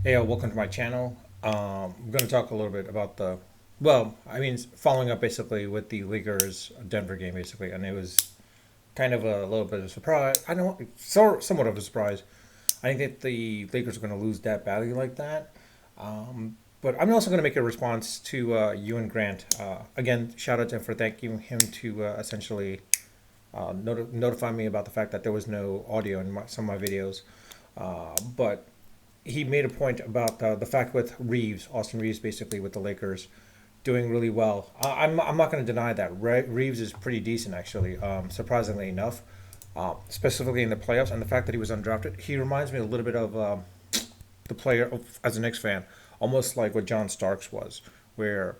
Hey, welcome to my channel. I'm going to talk a little bit about following up basically with the Lakers Denver game, basically, and it was kind of a little bit of a surprise. I don't, somewhat of a surprise. I think that the Lakers are going to lose that badly like that. But I'm also going to make a response to you and Grant. Again, shout out to him for thanking him to essentially notify me about the fact that there was no audio in some of my videos. But he made a point about the fact with Reaves, Austin Reaves, basically with the Lakers doing really well. I'm not going to deny that Reaves is pretty decent actually, surprisingly enough, specifically in the playoffs, and the fact that he was undrafted. He reminds me a little bit of the player as a Knicks fan, almost like what John Starks was, where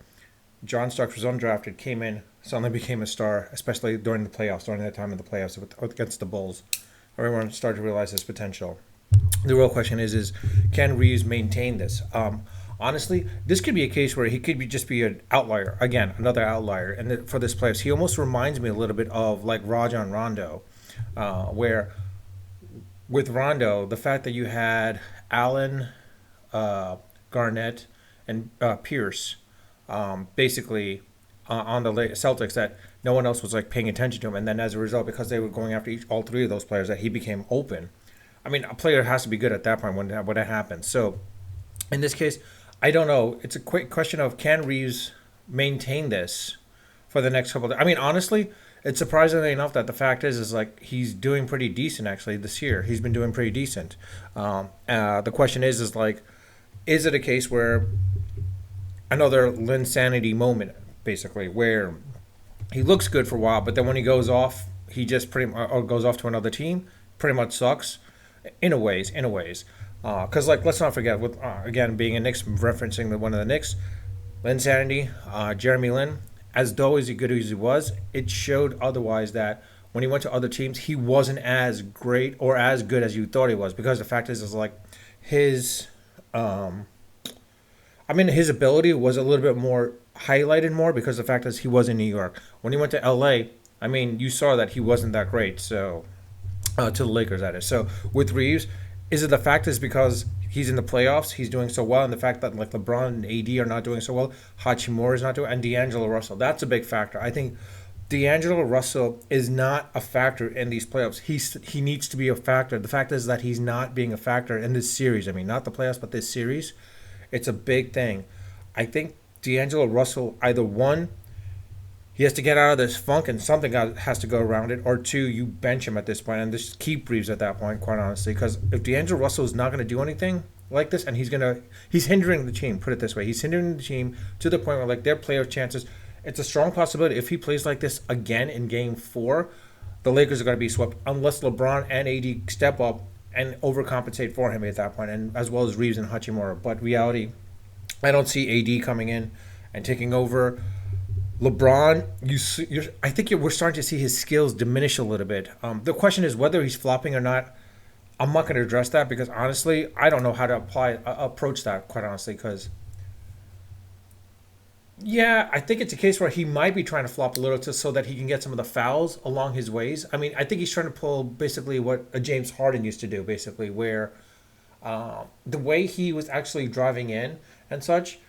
John Starks was undrafted, came in, suddenly became a star, especially during the playoffs, during that time of the playoffs against the Bulls. Everyone started to realize his potential. The real question is can Reeves maintain this? Honestly, this could be a case where he could just be an outlier again, another outlier, and for this playoffs, he almost reminds me a little bit of like Rajon Rondo, where with Rondo, the fact that you had Allen, uh, Garnett, and Pierce, basically on the Celtics, that no one else was like paying attention to him, and then as a result, because they were going after all three of those players, that he became open. I mean, a player has to be good at that point when that happens. So in this case, I don't know. It's a quick question of can Reeves maintain this for the next couple of. I mean, honestly, it's surprisingly enough that the fact is like he's doing pretty decent actually this year. He's been doing pretty decent. The question is like, is it a case where another Linsanity moment basically where he looks good for a while, but then when he goes off, he just pretty or goes off to another team, pretty much sucks in a ways. Because like let's not forget with again being a Knicks referencing the one of the Knicks, Lynn Sanity, Jeremy Lin, as though as good as he was, it showed otherwise that when he went to other teams, he wasn't as great or as good as you thought he was. Because the fact is like his, I mean, his ability was a little bit more highlighted more because the fact is he was in New York. When he went to LA, I mean, you saw that he wasn't that great. So to the Lakers, that is. So with Reeves, is it the fact is because he's in the playoffs, he's doing so well, and the fact that like LeBron and AD are not doing so well, Hachimura is not doing, and D'Angelo Russell, that's a big factor. I think D'Angelo Russell is not a factor in these playoffs. He needs to be a factor. The fact is that he's not being a factor in this series. I mean, not the playoffs, but this series. It's a big thing. I think D'Angelo Russell either one he has to get out of this funk and something has to go around it, or two, you bench him at this point and just keep Reeves at that point, quite honestly. Because if D'Angelo Russell is not going to do anything like this, and he's hindering the team. Put it this way, he's hindering the team to the point where like their playoff chances. It's a strong possibility if he plays like this again in Game 4, the Lakers are going to be swept unless LeBron and AD step up and overcompensate for him at that point, and as well as Reeves and Hachimura. But reality, I don't see AD coming in and taking over. LeBron, I think we're starting to see his skills diminish a little bit. The question is whether he's flopping or not. I'm not going to address that because honestly, I don't know how to approach that. Quite honestly, because yeah, I think it's a case where he might be trying to flop a little so that he can get some of the fouls along his ways. I mean, I think he's trying to pull basically what a James Harden used to do, basically, where the way he was actually driving in and such,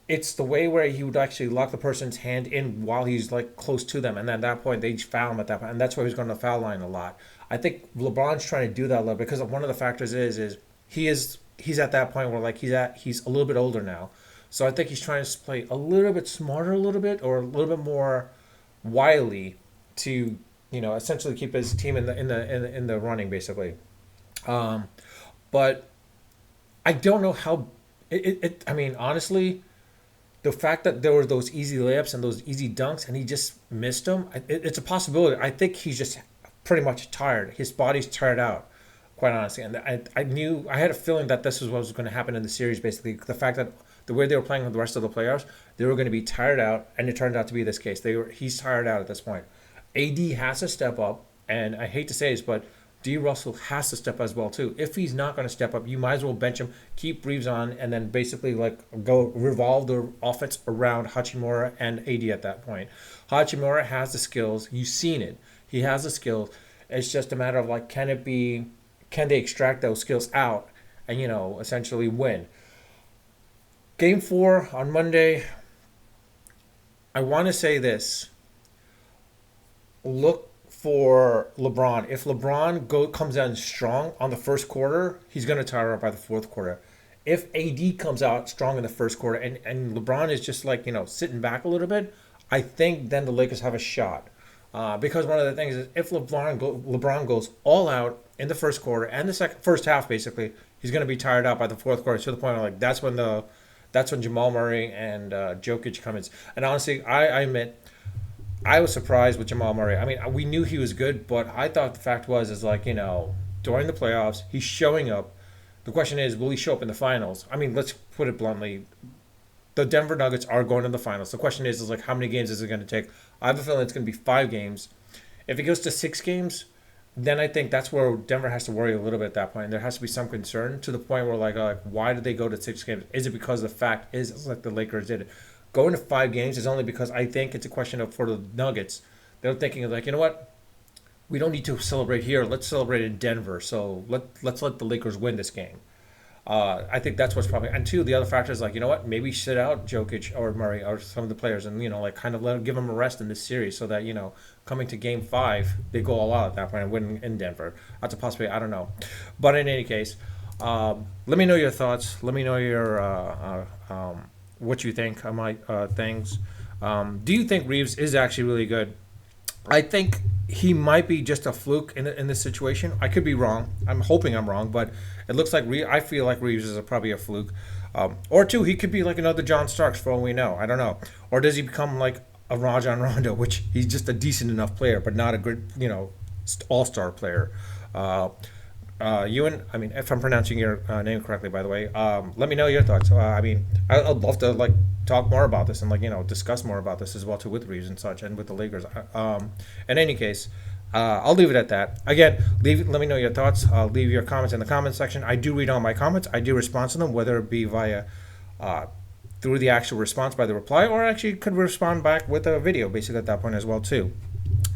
it's the way where he would actually lock the person's hand in while he's like close to them, and then at that point they foul him at that point, and that's why he's going to the foul line a lot. I think LeBron's trying to do that a little bit because one of the factors is he's at that point where like he's a little bit older now, so I think he's trying to play a little bit smarter, a little bit or a little bit more wily to essentially keep his team in the running basically. Um, but I don't know how. I mean, honestly, the fact that there were those easy layups and those easy dunks, and he just missed them, it's a possibility. I think he's just pretty much tired. His body's tired out, quite honestly. And I had a feeling that this was what was going to happen in the series. Basically, the fact that the way they were playing with the rest of the players, they were going to be tired out, and it turned out to be this case. He's tired out at this point. AD has to step up, and I hate to say this, but D. Russell has to step as well too. If he's not going to step up, you might as well bench him, keep Reeves on, and then basically like go revolve the offense around Hachimura and AD at that point. Hachimura has the skills. You've seen it. He has the skills. It's just a matter of like, can they extract those skills out and essentially win? Game 4 on Monday. I want to say this: look for LeBron. If LeBron comes out strong on the first quarter, he's going to tire up by the fourth quarter. If AD comes out strong in the first quarter and LeBron is just like, sitting back a little bit, I think then the Lakers have a shot. Because one of the things is if LeBron goes all out in the first quarter and the first half basically, he's going to be tired out by the fourth quarter to the point of like that's when Jamal Murray and Jokic come in. And honestly, I admit I was surprised with Jamal Murray. I mean, we knew he was good, but I thought the fact was is like, during the playoffs, he's showing up. The question is, will he show up in the finals? I mean, let's put it bluntly. The Denver Nuggets are going to the finals. The question is like, how many games is it going to take? I have a feeling it's going to be 5 games. If it goes to 6 games, then I think that's where Denver has to worry a little bit at that point. There has to be some concern to the point where like why did they go to 6 games? Is it because the fact is it's like the Lakers did it? Going to 5 games is only because I think it's a question of for the Nuggets. They're thinking of like, you know what? We don't need to celebrate here. Let's celebrate in Denver. So let's let the Lakers win this game. I think that's what's probably, and two, the other factor is like, you know what, maybe sit out Jokic or Murray or some of the players, and like kind of give them a rest in this series so that coming to Game 5 they go all out at that point and win in Denver. That's a possibility. I don't know, but in any case, let me know your thoughts. Let me know your what you think of my things. Do you think Reaves is actually really good? I think he might be just a fluke in this situation. I could be wrong. I'm hoping I'm wrong, but it looks like I feel like Reeves is probably a fluke. Or two, he could be like another John Starks for all we know. I don't know. Or does he become like a Rajon Rondo, which he's just a decent enough player, but not a good, all-star player. Ewan, I mean, if I'm pronouncing your name correctly, by the way, let me know your thoughts. I mean, I'd love to like talk more about this and like discuss more about this as well too with Reeves and such and with the Lakers. In any case, I'll leave it at that. Again, let me know your thoughts. Leave your comments in the comment section. I do read all my comments. I do respond to them, whether it be via through the actual response by the reply, or actually could respond back with a video, basically at that point as well too.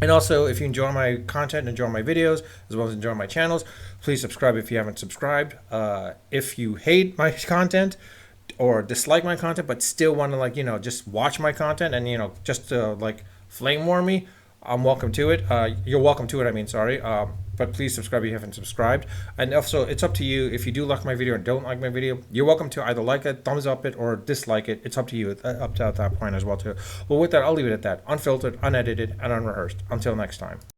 And also, if you enjoy my content, enjoy my videos, as well as enjoy my channels, please subscribe if you haven't subscribed. If you hate my content or dislike my content, but still want to just watch my content and just to like flame war me, I'm welcome to it. You're welcome to it. I mean, sorry. But please subscribe if you haven't subscribed. And also, it's up to you. If you do like my video or don't like my video, you're welcome to either like it, thumbs up it, or dislike it. It's up to you up to at that point as well too. Well, with that, I'll leave it at that. Unfiltered, unedited, and unrehearsed. Until next time.